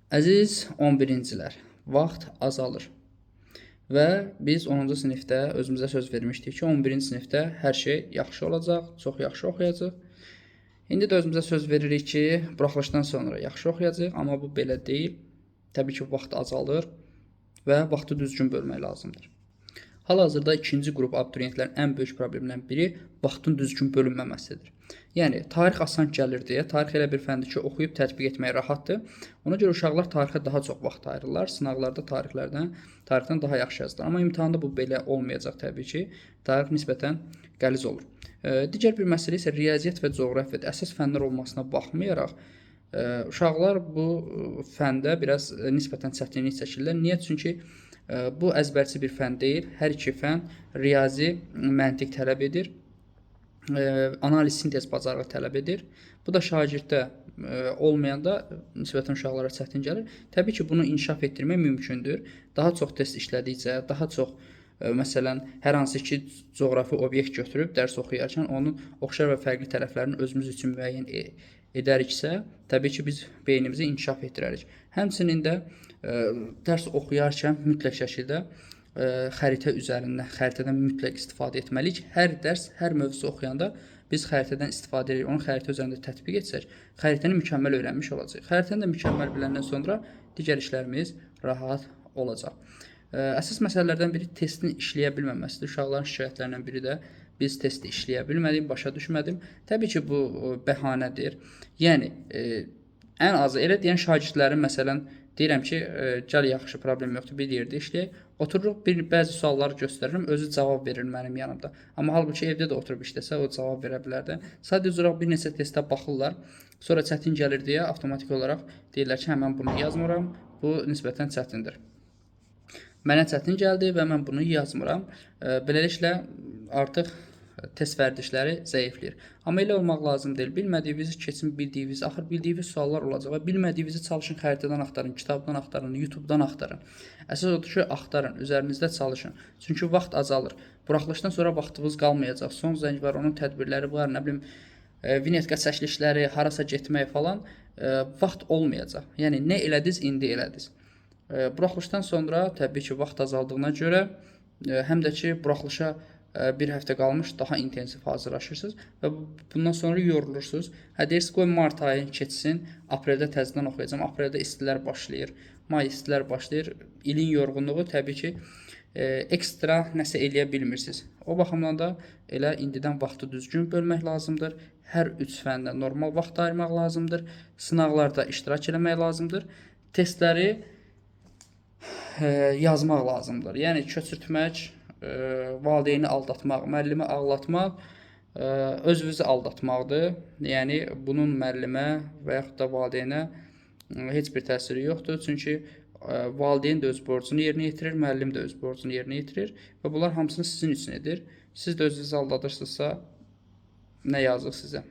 Əziz 11-cilər, vaxt azalır və biz 10-cu sinifdə özümüzə söz vermişdik ki, 11-ci sinifdə hər şey yaxşı olacaq, çox yaxşı oxuyacaq. İndi də özümüzə söz veririk ki, buraxılışdan sonra yaxşı oxuyacaq, amma bu belə deyil. Təbii ki, vaxt azalır və vaxtı düzgün bölmək lazımdır. Hal-hazırda ikinci qrup abituriyentlərin ən böyük problemlərindən biri vaxtın düzgün bölünməməsidir. Yəni, tarix asan gəlir deyə, tarix elə bir fəndir ki, oxuyub tətbiq etmək rahatdır. Ona görə uşaqlar tarixə daha çox vaxt ayırırlar. Sınaqlarda tarixdən daha yaxşı yazılır. Amma imtahanda bu belə olmayacaq təbii ki. Tarix nisbətən qəliz olur. Digər bir məsələ isə riyaziyyat və coğrafiyadır. Əsas fənlər olmasına baxmayaraq, uşaqlar bu fəndə biraz nisbətən çətinlik çəkirlər. Niyə? Çünki bu əzbərçi bir fən deyil. Hər iki fən riyazi, məntiq tələb edir. Analiz, sintez bacarığı tələb edir. Bu da şagirddə olmayanda nisbətən uşaqlara çətin gəlir. Təbii ki, bunu inkişaf etdirmək mümkündür. Daha çox test işlədikcə, daha çox məsələn, hər hansı ki, coğrafi obyekt götürüb dərs oxuyarkən onun oxşar və fərqli tərəflərini özümüz üçün müəyyən edəriksə, təbii ki, biz beynimizi inkişaf etdirərik. Həmçinin də dərs oxuyarkən mütləq şəkildə xəritə üzərindən, xəritədən mütləq istifadə etməliyik. Hər dərs, hər mövzusu oxuyanda biz xəritədən istifadə edirik, onu xəritə üzərində tətbiq etsək, xəritəni mükəmməl öyrənmiş olacaq. Xəritəni də mükəmməl biləndən sonra digər işlərimiz rahat olacaq. Əsas məsələlərdən biri testin işləyə bilməməsidir. Uşaqların şikayətlərindən biri də biz testi işləyə bilmədim, başa düşmədim. Təbii ki, bu bəhanədir. Yəni, ən azı elə deyən şagirdlərin məsələn, deyirəm ki, gəl yaxşı, problem yoxdur, bir yerdə işləyək. Otururuq, bəzi sualları göstərirəm, özü cavab verir mənim yanımda. Amma halbuki evdə də oturub işləsə, o cavab verə bilər də. Sadəcə olaraq bir neçə testə baxırlar, sonra çətin gəlir deyə avtomatik olaraq deyirlər ki, mən bunu yazmıram, bu nisbətən çətindir. Mənə çətin gəldi və mən bunu yazmıram. Beləliklə, artıq test vərdişləri zəifləyir. Amma elə olmaq lazım deyil. Bilmədiyinizi keçin, bildiyinizi, axır bildiyiniz suallar olacaq və bilmədiyinizi çalışın, xəritədən axtarın, kitabdan axtarın, YouTube-dan axtarın. Əsas odur ki, axtarın, üzərinizdə çalışın. Çünki vaxt azalır. Buraxılışdan sonra vaxtınız qalmayacaq. Son zəng var, onun tədbirləri var, nə bilim, vinetka çəkilişləri, harasa getmək falan, vaxt olmayacaq. Yəni, nə elədiniz, indi elədiniz. Buraxılışdan sonra təbii ki, vaxt azaldığına görə, həm də ki, buraxılışa bir həftə qalmış daha intensiv hazırlaşırsınız və bundan sonra yorulursunuz. Deyirsiniz, qoy mart ayı keçsin, apreldə təzədən oxuyacağam, apreldə istilər başlayır, may istilər başlayır. İlin yorğunluğu təbii ki, ekstra nəsə eləyə bilmirsiniz. O baxımdan da elə indidən vaxtı düzgün bölmək lazımdır. Hər üç fəndə normal vaxt ayırmaq lazımdır. Sınaqlarda iştirak eləmək lazımdır. Testləri yazmaq lazımdır. Yəni, köçürtmək, valideyni aldatmaq, müəllimi ağlatmaq, özünüzü aldatmaqdır. Yəni, bunun müəllimə və yaxud da valideynə heç bir təsiri yoxdur. Çünki valideyn də öz borcunu yerinə yetirir, müəllim də öz borcunu yerinə yetirir və bunlar hamısını sizin üçün edir. Siz də özünüzü aldadırsınızsa, nə yazıq sizə.